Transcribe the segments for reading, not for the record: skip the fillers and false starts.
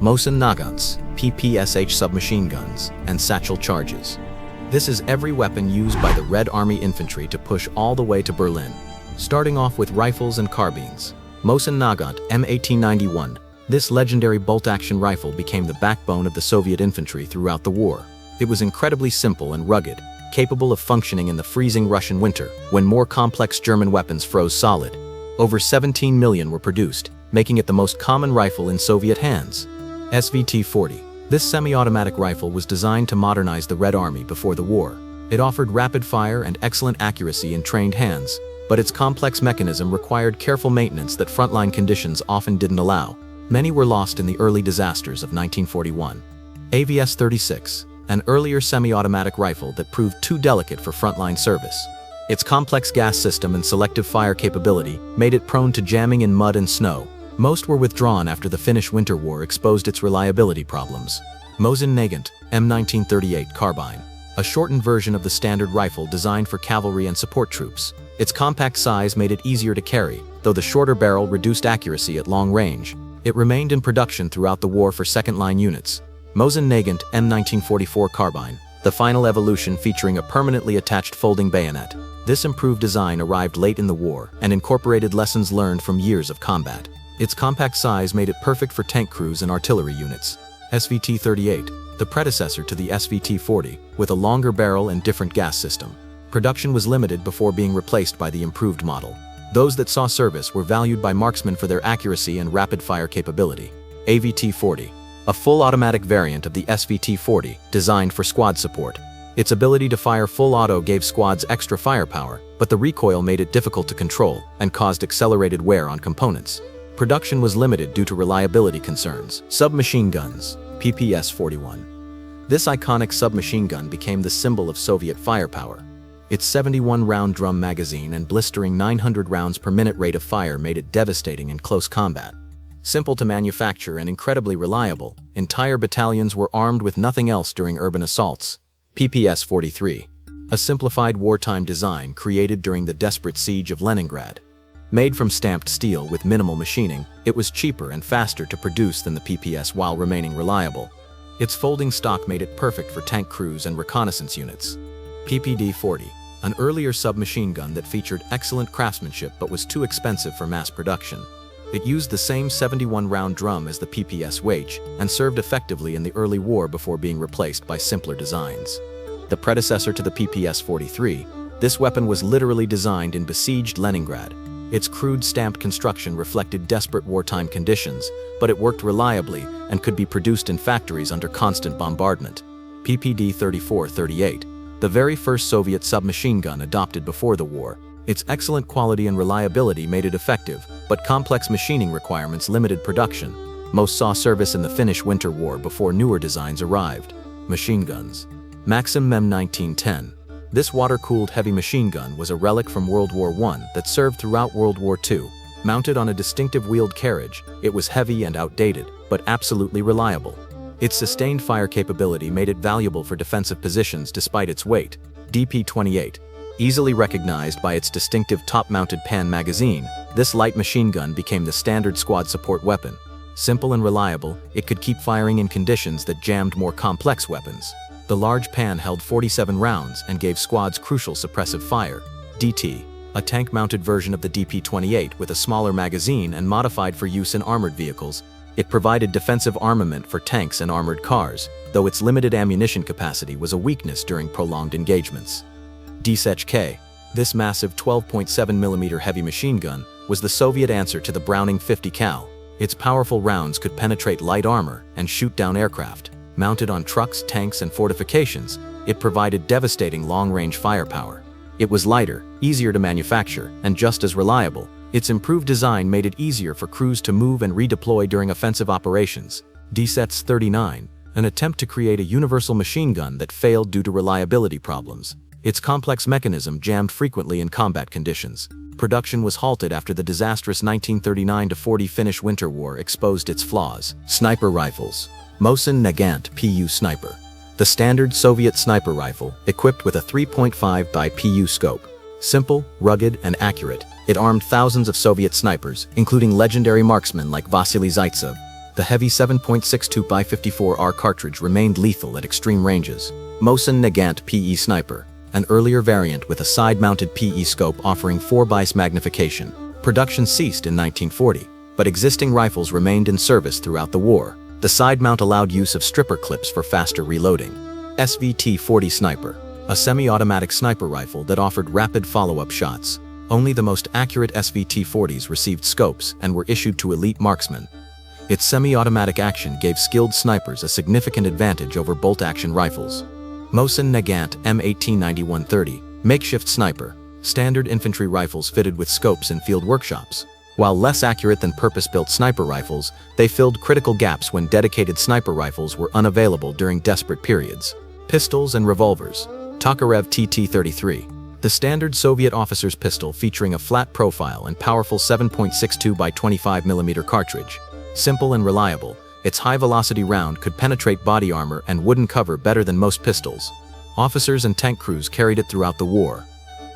Mosin Nagants, PPSH submachine guns, and satchel charges. This is every weapon used by the Red Army infantry to push all the way to Berlin. Starting off with rifles and carbines. Mosin Nagant M1891. This legendary bolt-action rifle became the backbone of the Soviet infantry throughout the war. It was incredibly simple and rugged, capable of functioning in the freezing Russian winter when more complex German weapons froze solid. Over 17 million were produced, making it the most common rifle in Soviet hands. SVT-40. This semi-automatic rifle was designed to modernize the Red Army before the war. It offered rapid fire and excellent accuracy in trained hands, but its complex mechanism required careful maintenance that frontline conditions often didn't allow. Many were lost in the early disasters of 1941. AVS-36, an earlier semi-automatic rifle that proved too delicate for frontline service. Its complex gas system and selective fire capability made it prone to jamming in mud and snow. Most were withdrawn after the Finnish Winter War exposed its reliability problems. Mosin Nagant M1938 carbine, a shortened version of the standard rifle designed for cavalry and support troops. Its compact size made it easier to carry, though the shorter barrel reduced accuracy at long range. It remained in production throughout the war for second-line units. Mosin Nagant M1944 carbine, the final evolution featuring a permanently attached folding bayonet. This improved design arrived late in the war and incorporated lessons learned from years of combat. Its compact size made it perfect for tank crews and artillery units. SVT-38, the predecessor to the SVT-40, with a longer barrel and different gas system. Production was limited before being replaced by the improved model. Those that saw service were valued by marksmen for their accuracy and rapid-fire capability. AVT-40, a full automatic variant of the SVT-40 designed for squad support. Its ability to fire full auto gave squads extra firepower, but the recoil made it difficult to control and caused accelerated wear on components. Production was limited due to reliability concerns. Submachine guns, PPS-41. This iconic submachine gun became the symbol of Soviet firepower. Its 71-round drum magazine and blistering 900 rounds per minute rate of fire made it devastating in close combat. Simple to manufacture and incredibly reliable, entire battalions were armed with nothing else during urban assaults. PPS-43, a simplified wartime design created during the desperate siege of Leningrad. Made from stamped steel with minimal machining, it was cheaper and faster to produce than the PPS while remaining reliable. Its folding stock made it perfect for tank crews and reconnaissance units. PPD-40, an earlier submachine gun that featured excellent craftsmanship but was too expensive for mass production. It used the same 71-round drum as the PPS-WH and served effectively in the early war before being replaced by simpler designs. The predecessor to the PPS-43, this weapon was literally designed in besieged Leningrad. Its crude stamped construction reflected desperate wartime conditions, but it worked reliably and could be produced in factories under constant bombardment. PPD-34-38, the very first Soviet submachine gun adopted before the war. Its excellent quality and reliability made it effective, but complex machining requirements limited production. Most saw service in the Finnish Winter War before newer designs arrived. Machine guns. Maxim M1910. This water-cooled heavy machine gun was a relic from World War I that served throughout World War II. Mounted on a distinctive wheeled carriage, it was heavy and outdated, but absolutely reliable. Its sustained fire capability made it valuable for defensive positions despite its weight. DP-28. Easily recognized by its distinctive top-mounted pan magazine, this light machine gun became the standard squad support weapon. Simple and reliable, it could keep firing in conditions that jammed more complex weapons. The large pan held 47 rounds and gave squads crucial suppressive fire. DT, a tank-mounted version of the DP-28 with a smaller magazine and modified for use in armored vehicles. It provided defensive armament for tanks and armored cars, though its limited ammunition capacity was a weakness during prolonged engagements. DSEH-K, this massive 12.7mm heavy machine gun, was the Soviet answer to the Browning 50 cal. Its powerful rounds could penetrate light armor and shoot down aircraft. Mounted on trucks, tanks, and fortifications, it provided devastating long-range firepower. It was lighter, easier to manufacture, and just as reliable. Its improved design made it easier for crews to move and redeploy during offensive operations. DSETS-39, an attempt to create a universal machine gun that failed due to reliability problems. Its complex mechanism jammed frequently in combat conditions. Production was halted after the disastrous 1939-40 Finnish Winter War exposed its flaws. Sniper rifles. Mosin Nagant PU Sniper. The standard Soviet sniper rifle, equipped with a 3.5 by PU scope. Simple, rugged, and accurate, it armed thousands of Soviet snipers, including legendary marksmen like Vasily Zaitsev. The heavy 7.62x54R cartridge remained lethal at extreme ranges. Mosin Nagant PE Sniper, an earlier variant with a side-mounted PE scope offering 4x magnification. Production ceased in 1940, but existing rifles remained in service throughout the war. The side mount allowed use of stripper clips for faster reloading. SVT-40 Sniper, a semi-automatic sniper rifle that offered rapid follow-up shots. Only the most accurate SVT-40s received scopes and were issued to elite marksmen. Its semi-automatic action gave skilled snipers a significant advantage over bolt-action rifles. Mosin Nagant M1891-30, makeshift sniper, standard infantry rifles fitted with scopes in field workshops. While less accurate than purpose-built sniper rifles, they filled critical gaps when dedicated sniper rifles were unavailable during desperate periods. Pistols and revolvers. Tokarev TT-33, the standard Soviet officer's pistol featuring a flat profile and powerful 7.62x25mm cartridge. Simple and reliable, its high-velocity round could penetrate body armor and wooden cover better than most pistols. Officers and tank crews carried it throughout the war.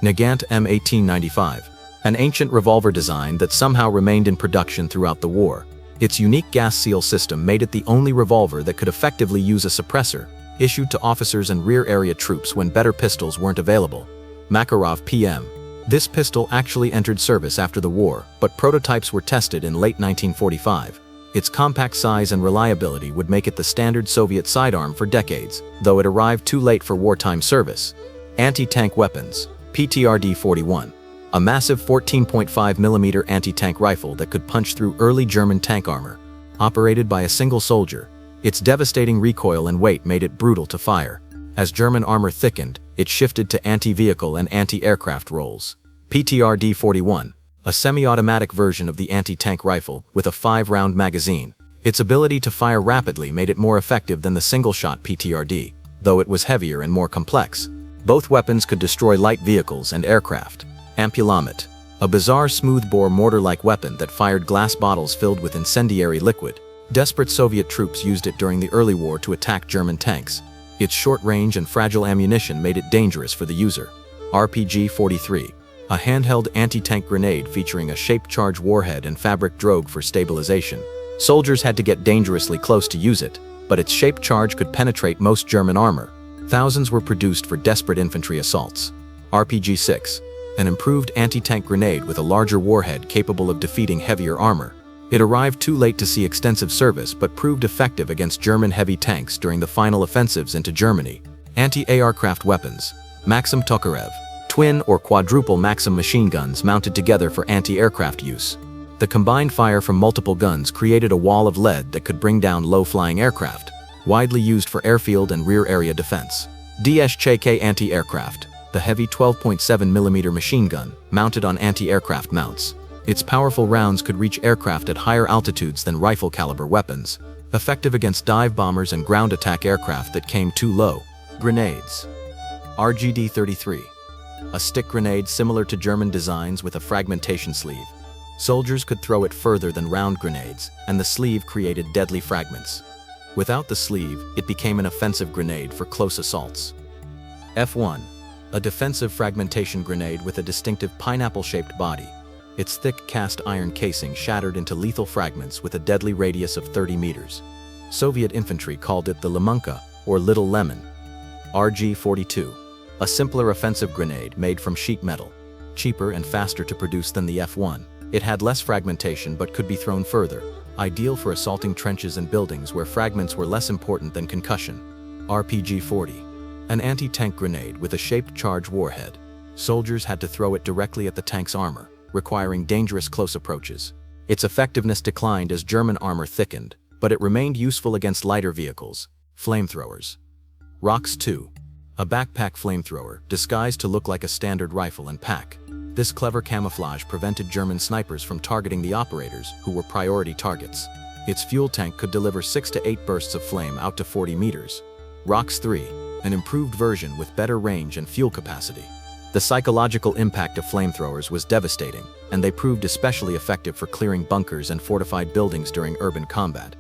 Nagant M1895, an ancient revolver design that somehow remained in production throughout the war. Its unique gas seal system made it the only revolver that could effectively use a suppressor, issued to officers and rear area troops when better pistols weren't available. Makarov PM. This pistol actually entered service after the war, but prototypes were tested in late 1945. Its compact size and reliability would make it the standard Soviet sidearm for decades, though it arrived too late for wartime service. Anti-tank weapons. PTRD-41. A massive 14.5mm anti-tank rifle that could punch through early German tank armor. Operated by a single soldier, its devastating recoil and weight made it brutal to fire. As German armor thickened, it shifted to anti-vehicle and anti-aircraft roles. PTRD-41, a semi-automatic version of the anti-tank rifle with a 5-round magazine. Its ability to fire rapidly made it more effective than the single-shot PTRD, though it was heavier and more complex. Both weapons could destroy light vehicles and aircraft. Ampulomet, a bizarre smoothbore mortar-like weapon that fired glass bottles filled with incendiary liquid. Desperate Soviet troops used it during the early war to attack German tanks. Its short range and fragile ammunition made it dangerous for the user. RPG-43, a handheld anti-tank grenade featuring a shaped charge warhead and fabric drogue for stabilization. Soldiers had to get dangerously close to use it, but its shaped charge could penetrate most German armor. Thousands were produced for desperate infantry assaults. RPG-6, an improved anti-tank grenade with a larger warhead capable of defeating heavier armor. It arrived too late to see extensive service but proved effective against German heavy tanks during the final offensives into Germany. Anti-aircraft weapons. Maxim Tokarev, twin or quadruple Maxim machine guns mounted together for anti-aircraft use. The combined fire from multiple guns created a wall of lead that could bring down low-flying aircraft, widely used for airfield and rear area defense. DSHK anti-aircraft, the heavy 12.7mm machine gun, mounted on anti-aircraft mounts. Its powerful rounds could reach aircraft at higher altitudes than rifle-caliber weapons, effective against dive bombers and ground attack aircraft that came too low. Grenades. RGD-33, a stick grenade similar to German designs with a fragmentation sleeve. Soldiers could throw it further than round grenades, and the sleeve created deadly fragments. Without the sleeve, it became an offensive grenade for close assaults. F1, a defensive fragmentation grenade with a distinctive pineapple-shaped body. Its thick cast iron casing shattered into lethal fragments with a deadly radius of 30 meters. Soviet infantry called it the Lemunka, or Little Lemon. RG-42, a simpler offensive grenade made from sheet metal. Cheaper and faster to produce than the F1, it had less fragmentation but could be thrown further, ideal for assaulting trenches and buildings where fragments were less important than concussion. RPG-40, an anti-tank grenade with a shaped charge warhead. Soldiers had to throw it directly at the tank's armor, requiring dangerous close approaches. Its effectiveness declined as German armor thickened, but it remained useful against lighter vehicles. Flamethrowers. ROX-2, a backpack flamethrower disguised to look like a standard rifle and pack. This clever camouflage prevented German snipers from targeting the operators, who were priority targets. Its fuel tank could deliver 6 to 8 bursts of flame out to 40 meters. ROX-3, an improved version with better range and fuel capacity. The psychological impact of flamethrowers was devastating, and they proved especially effective for clearing bunkers and fortified buildings during urban combat.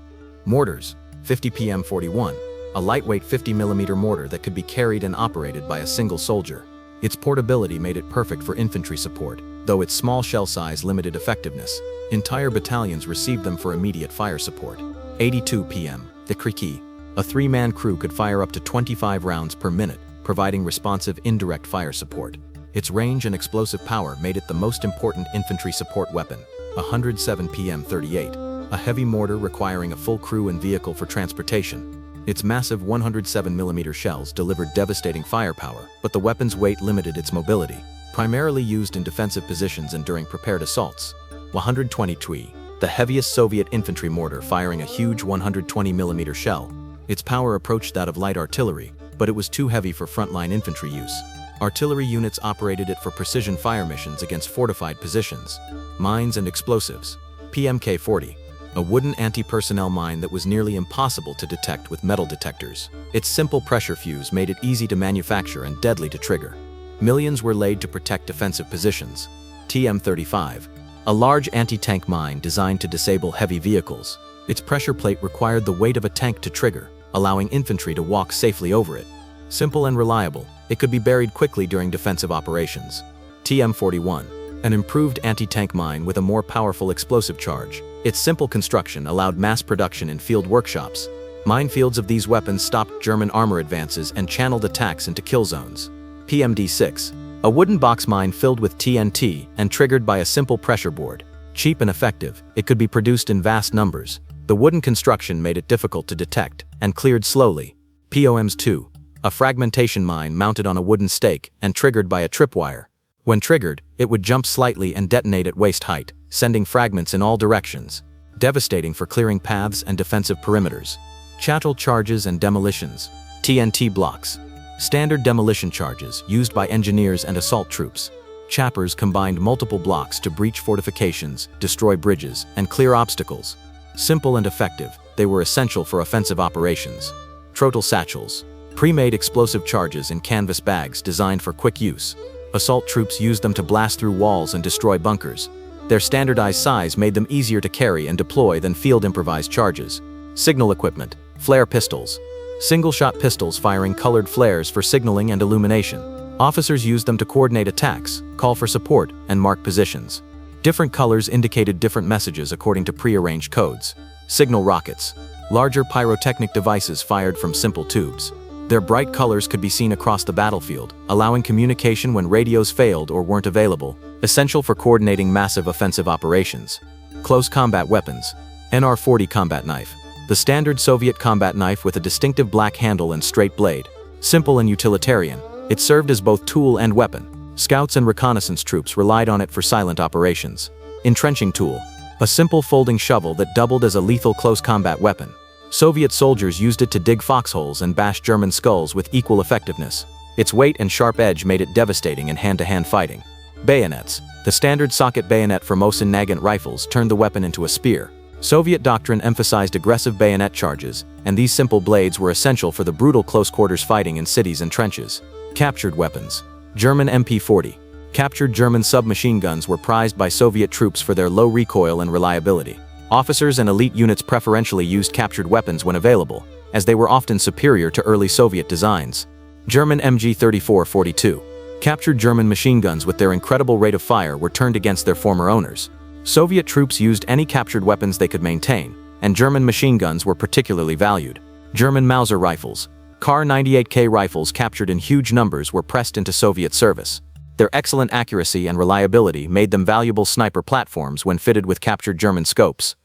Mortars. 50 PM-41, a lightweight 50mm mortar that could be carried and operated by a single soldier. Its portability made it perfect for infantry support, though its small shell size limited effectiveness. Entire battalions received them for immediate fire support. 82 p.m. The Kriki. A 3-man crew could fire up to 25 rounds per minute, providing responsive indirect fire support. Its range and explosive power made it the most important infantry support weapon. 107 p.m. 38. A heavy mortar requiring a full crew and vehicle for transportation. Its massive 107mm shells delivered devastating firepower, but the weapon's weight limited its mobility. Primarily used in defensive positions and during prepared assaults. 120 Tui. The heaviest Soviet infantry mortar firing a huge 120mm shell. Its power approached that of light artillery, but it was too heavy for frontline infantry use. Artillery units operated it for precision fire missions against fortified positions. Mines and explosives. PMK-40. A wooden anti-personnel mine that was nearly impossible to detect with metal detectors. Its simple pressure fuse made it easy to manufacture and deadly to trigger. Millions were laid to protect defensive positions. TM-35. A large anti-tank mine designed to disable heavy vehicles. Its pressure plate required the weight of a tank to trigger, allowing infantry to walk safely over it. Simple and reliable, it could be buried quickly during defensive operations. TM-41. An improved anti-tank mine with a more powerful explosive charge. Its simple construction allowed mass production in field workshops. Minefields of these weapons stopped German armor advances and channeled attacks into kill zones. PMD-6. A wooden box mine filled with TNT and triggered by a simple pressure board. Cheap and effective, it could be produced in vast numbers. The wooden construction made it difficult to detect and cleared slowly. POMs-2. A fragmentation mine mounted on a wooden stake and triggered by a tripwire. When triggered, it would jump slightly and detonate at waist height, sending fragments in all directions. Devastating for clearing paths and defensive perimeters. Chattel charges and demolitions. TNT blocks. Standard demolition charges used by engineers and assault troops. Chappers combined multiple blocks to breach fortifications, destroy bridges, and clear obstacles. Simple and effective, they were essential for offensive operations. Trotel satchels. Pre-made explosive charges in canvas bags designed for quick use. Assault troops used them to blast through walls and destroy bunkers. Their standardized size made them easier to carry and deploy than field improvised charges. Signal equipment. Flare pistols. Single-shot pistols firing colored flares for signaling and illumination. Officers used them to coordinate attacks, call for support, and mark positions. Different colors indicated different messages according to pre-arranged codes. Signal rockets. Larger pyrotechnic devices fired from simple tubes. Their bright colors could be seen across the battlefield, allowing communication when radios failed or weren't available, essential for coordinating massive offensive operations. Close combat weapons. NR-40 combat knife. The standard Soviet combat knife with a distinctive black handle and straight blade. Simple and utilitarian, it served as both tool and weapon. Scouts and reconnaissance troops relied on it for silent operations. Entrenching tool. A simple folding shovel that doubled as a lethal close combat weapon. Soviet soldiers used it to dig foxholes and bash German skulls with equal effectiveness. Its weight and sharp edge made it devastating in hand-to-hand fighting. Bayonets. The standard socket bayonet for Mosin-Nagant rifles turned the weapon into a spear. Soviet doctrine emphasized aggressive bayonet charges, and these simple blades were essential for the brutal close-quarters fighting in cities and trenches. Captured weapons. German MP-40. Captured German submachine guns were prized by Soviet troops for their low recoil and reliability. Officers and elite units preferentially used captured weapons when available, as they were often superior to early Soviet designs. German MG-34-42. Captured German machine guns with their incredible rate of fire were turned against their former owners. Soviet troops used any captured weapons they could maintain, and German machine guns were particularly valued. German Mauser rifles. Kar-98K rifles captured in huge numbers were pressed into Soviet service. Their excellent accuracy and reliability made them valuable sniper platforms when fitted with captured German scopes.